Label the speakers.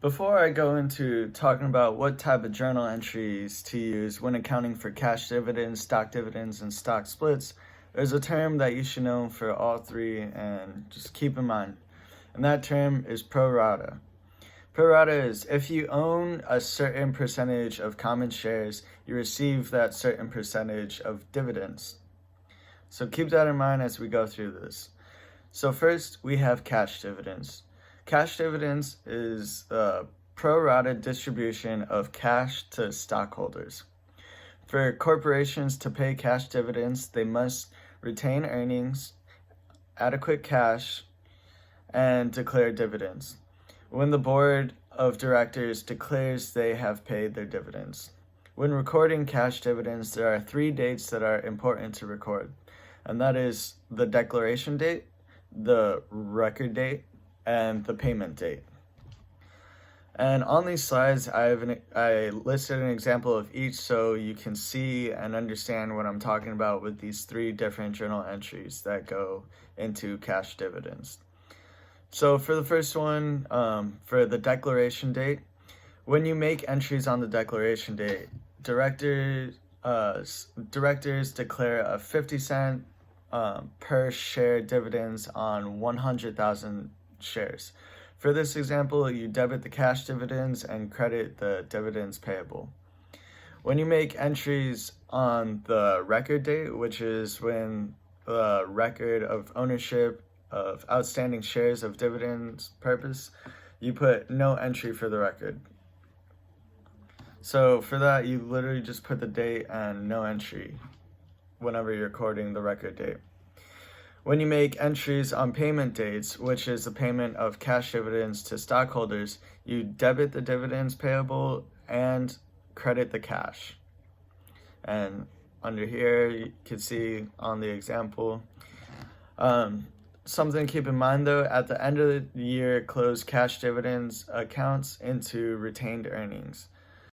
Speaker 1: Before I go into talking about what type of journal entries to use when accounting for cash dividends, and stock splits, there's a term that you should know for all three and just keep in mind. And that term is pro rata. Pro rata is if you own a certain percentage of common shares, you receive that certain percentage of dividends. So keep that in mind as we go through this. So first, we have cash dividends. Cash dividends is a pro rata distribution of cash to stockholders. For corporations to pay cash dividends, they must retain earnings, adequate cash, and declare dividends when the board of directors declares they have paid their dividends. When recording cash dividends, there are 3 dates that are important to record, and that is the declaration date, the record date, and the payment date. And on these slides, I listed an example of each so you can see and understand what I'm talking about with these 3 different journal entries that go into cash dividends. So for the first one, for the declaration date, when you make entries on the declaration date, directors declare a 50-cent per share dividends on 100,000 shares. For this example, you debit the cash dividends and credit the dividends payable. When you make entries on the record date, which is when the record of ownership of outstanding shares of dividends purpose, you put no entry for the record. So for that, you literally just put the date and no entry whenever you're recording the record date. When you make entries on payment dates, which is the payment of cash dividends to stockholders, you debit the dividends payable and credit the cash. And under here, you can see on the example, something to keep in mind though, at the end of the year, close cash dividends accounts into retained earnings.